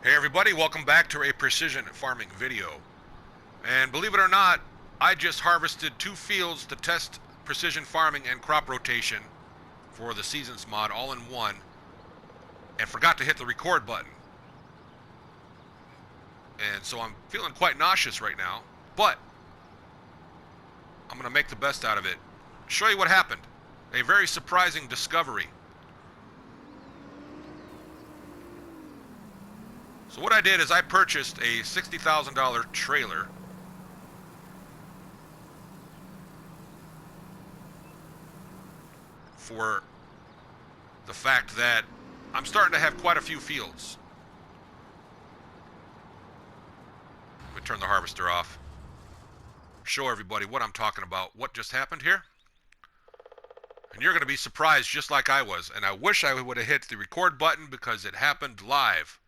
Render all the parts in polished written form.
Hey everybody, welcome back to a precision farming video. And believe it or not, I just harvested 2 fields to test precision farming and crop rotation for the Seasons mod all in one and forgot to hit the record button. And so I'm feeling quite nauseous right now, but I'm going to make the best out of it. Show you what happened. A very surprising discovery. So what I did is I purchased a $60,000 trailer for the fact that I'm starting to have quite a few fields. Let me turn the harvester off. Show everybody what I'm talking about, what just happened here. And you're going to be surprised just like I was. And I wish I would have hit the record button because it happened live.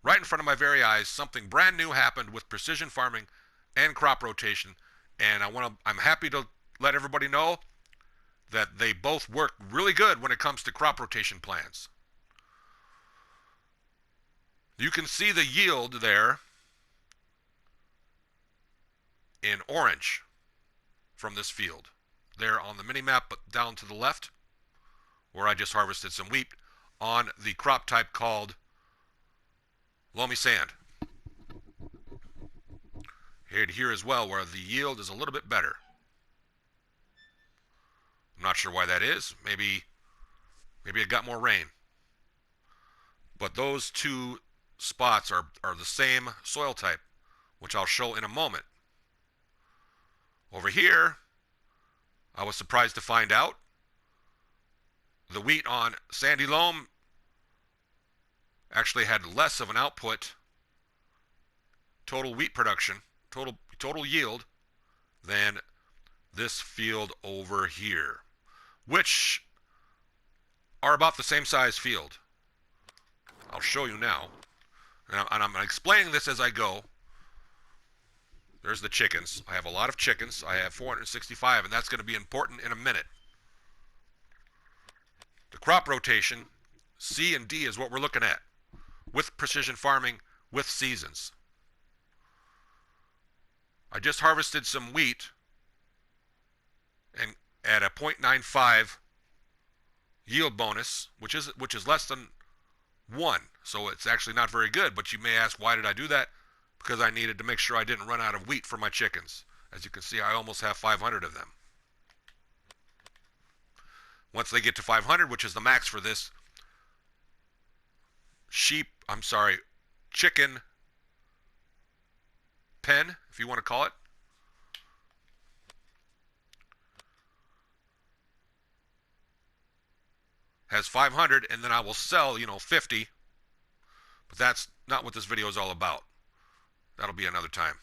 Right in front of my very eyes, something brand new happened with precision farming and crop rotation. And I'm happy to let everybody know that they both work really good when it comes to crop rotation plans. You can see the yield there in orange from this field. There on the mini map, but down to the left, where I just harvested some wheat on the crop type called loamy sand. Here as well, where the yield is a little bit better. I'm not sure why that is. Maybe it got more rain. But those two spots are the same soil type, which I'll show in a moment. Over here, I was surprised to find out the wheat on sandy loam actually had less of an output, total wheat production, total yield, than this field over here, which are about the same size field. I'll show you now. And I'm explaining this as I go. There's the chickens. I have a lot of chickens. I have 465, and that's going to be important in a minute. The crop rotation, C and D, is what we're looking at with precision farming, with seasons. I just harvested some wheat and at a 0.95 yield bonus, which is less than 1. So it's actually not very good, but you may ask, why did I do that? Because I needed to make sure I didn't run out of wheat for my chickens. As you can see, I almost have 500 of them. Once they get to 500, which is the max for this chicken pen, if you want to call it, has 500, and then I will sell, 50. But that's not what this video is all about. That'll be another time.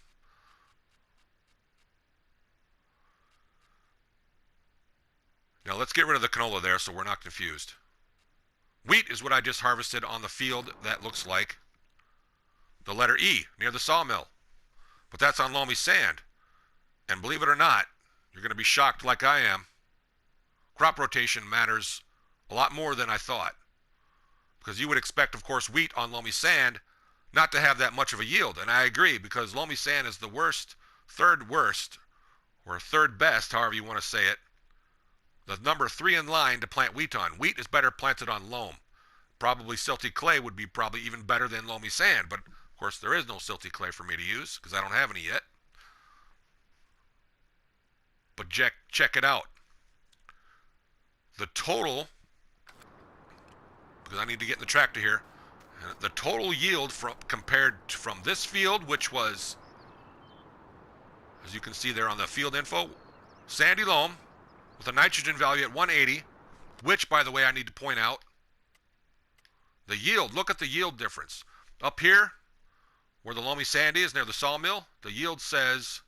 Now let's get rid of the canola there so we're not confused. Wheat is what I just harvested on the field that looks like the letter E near the sawmill. But that's on loamy sand. And believe it or not, you're going to be shocked like I am. Crop rotation matters a lot more than I thought. Because you would expect, of course, wheat on loamy sand not to have that much of a yield. And I agree, because loamy sand is the third worst, or third best, however you want to say it, the number 3 in line to plant wheat on. Wheat is better planted on loam. Probably silty clay would be probably even better than loamy sand, but of course there is no silty clay for me to use because I don't have any yet. But check it out. The total, because I need to get in the tractor here, the total yield compared from this field, which was, as you can see there on the field info, sandy loam with a nitrogen value at 180, which, by the way, I need to point out, the yield, look at the yield difference. Up here, where the loamy sand is near the sawmill, the yield says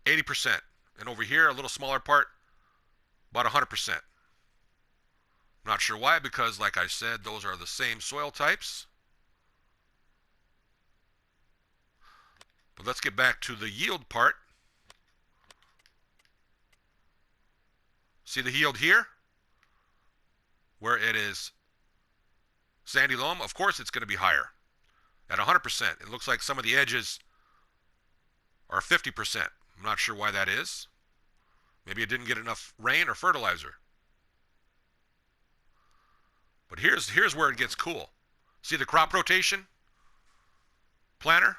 80%. And over here, a little smaller part, about 100%. I'm not sure why, because like I said, those are the same soil types. But let's get back to the yield part. See the yield here? Where it is sandy loam, of course it's going to be higher. at 100%. It looks like some of the edges are 50%. I'm not sure why that is. Maybe it didn't get enough rain or fertilizer. But here's where it gets cool. See the crop rotation planner?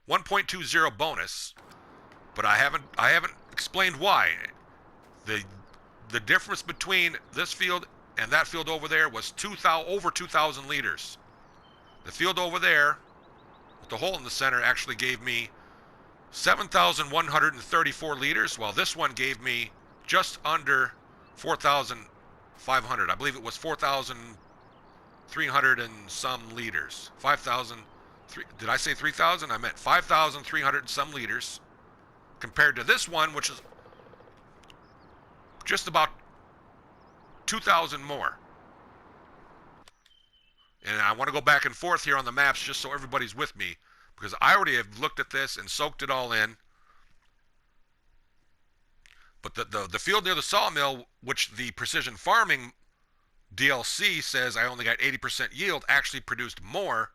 1.20 bonus, but I haven't explained why. The difference between this field and that field over there was over 2,000 liters. The field over there, with the hole in the center, actually gave me 7,134 liters, while this one gave me just under 4,500. I believe it was 4,300 and some liters. 5,000. Did I say 3,000? I meant 5,300 and some liters, compared to this one, which is just about 2,000 more. And I want to go back and forth here on the maps just so everybody's with me, because I already have looked at this and soaked it all in. But the field near the sawmill, which the precision farming DLC says I only got 80% yield, actually produced more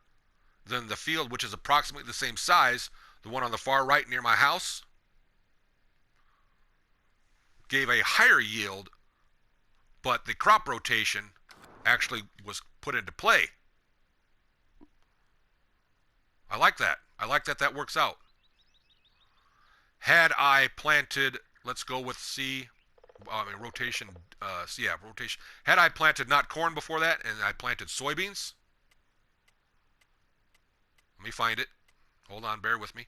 than the field, which is approximately the same size. The one on the far right near my house gave a higher yield, but the crop rotation actually was put into play. I like that. I like that that works out. Had I planted, let's go with rotation. Rotation. Had I planted not corn before that, and I planted soybeans, let me find it. Hold on, bear with me.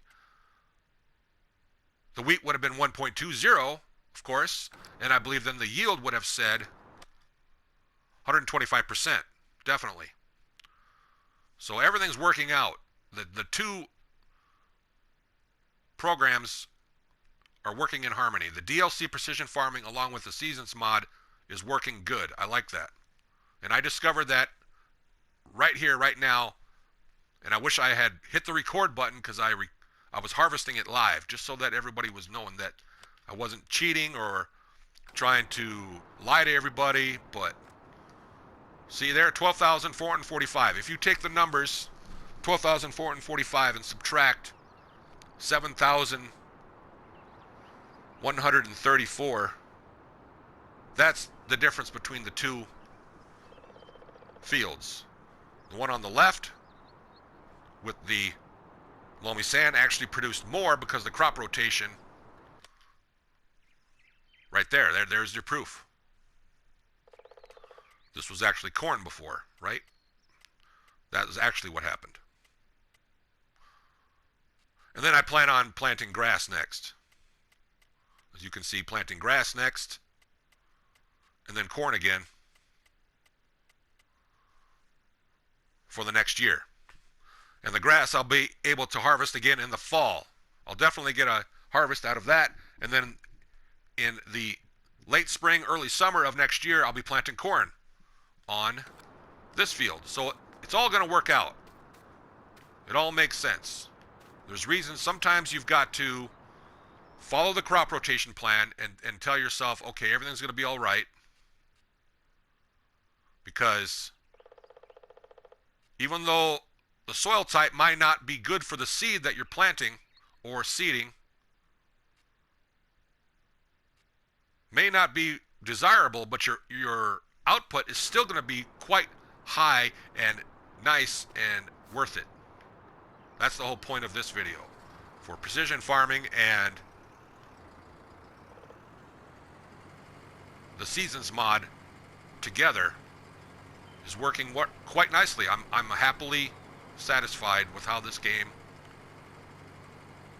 The wheat would have been 1.20, of course, and I believe then the yield would have said 125%, definitely. So everything's working out. The two programs are working in harmony. The DLC Precision Farming along with the Seasons mod is working good. I like that. And I discovered that right here, right now, and I wish I had hit the record button because I was harvesting it live just so that everybody was knowing that I wasn't cheating or trying to lie to everybody. But see there, 12,445. If you take the numbers, 12,445, and subtract 7,134, that's the difference between the two fields. The one on the left with the loamy sand actually produced more because the crop rotation, right there's your proof. This was actually corn before, right? That is actually what happened. And then I plan on planting grass next. As you can see, planting grass next, and then corn again for the next year. And the grass I'll be able to harvest again in the fall. I'll definitely get a harvest out of that, and then in the late spring, early summer of next year, I'll be planting corn on this field. So it's all going to work out. It all makes sense. There's reasons. Sometimes you've got to follow the crop rotation plan and tell yourself, okay, everything's going to be all right. Because even though the soil type might not be good for the seed that you're planting or seeding, may not be desirable, but your output is still going to be quite high and nice and worth it. That's the whole point of this video. For precision farming and the Seasons mod together is working quite nicely. I'm happily satisfied with how this game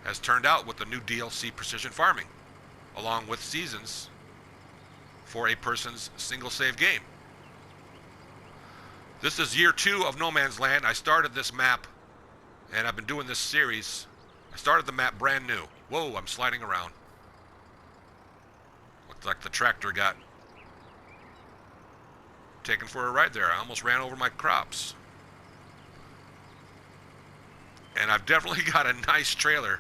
has turned out with the new DLC Precision Farming, along with Seasons for a person's single save game. This is year 2 of No Man's Land. I started this map, and I've been doing this series. I started the map brand new. Whoa, I'm sliding around. Looked like the tractor got taken for a ride there. I almost ran over my crops. And I've definitely got a nice trailer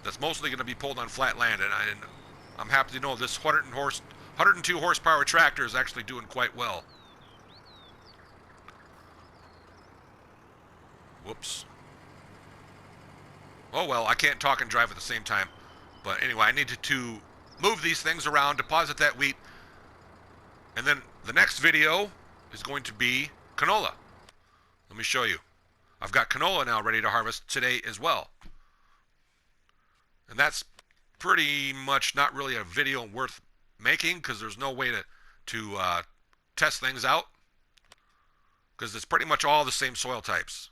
that's mostly going to be pulled on flat land, and I'm happy to know this 102 horsepower tractor is actually doing quite well. Whoops. Oh well, I can't talk and drive at the same time. But anyway, I needed to move these things around, deposit that wheat, and then the next video is going to be canola. Let me show you. I've got canola now ready to harvest today as well. And that's pretty much not really a video worth making because there's no way to test things out because it's pretty much all the same soil types.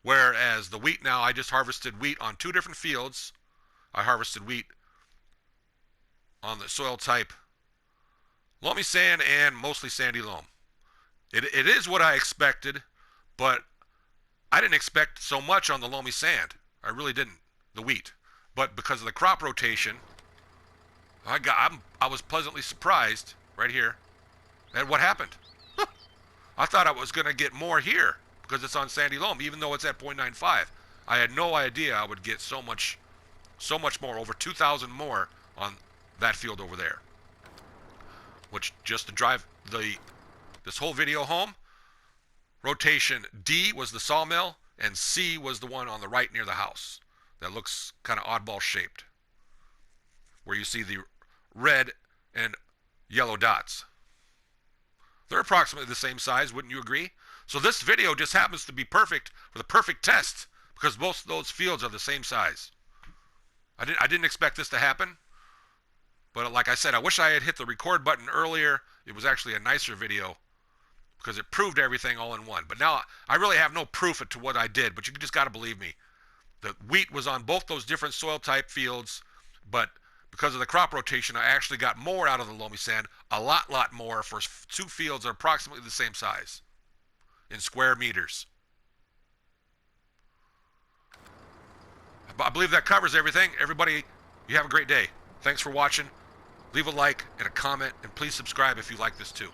Whereas the wheat now, I just harvested wheat on 2 different fields. I harvested wheat on the soil type loamy sand and mostly sandy loam. It is what I expected, but I didn't expect so much on the loamy sand. I really didn't, the wheat. But because of the crop rotation, I was pleasantly surprised right here at what happened. I thought I was going to get more here because it's on sandy loam, even though it's at 0.95. I had no idea I would get so much more, over 2,000 more on that field over there. Which, just to drive this whole video home, rotation D was the sawmill, and C was the one on the right near the house. That looks kind of oddball shaped, where you see the red and yellow dots. They're approximately the same size, wouldn't you agree? So this video just happens to be perfect for the perfect test because both of those fields are the same size. I didn't expect this to happen, but like I said, I wish I had hit the record button earlier. It was actually a nicer video because it proved everything all in one. But now I really have no proof to what I did, but you just got to believe me. The wheat was on both those different soil type fields, but because of the crop rotation, I actually got more out of the loamy sand, a lot more for 2 fields that are approximately the same size in square meters. I believe that covers everything. Everybody, you have a great day. Thanks for watching. Leave a like and a comment, and please subscribe if you like this too.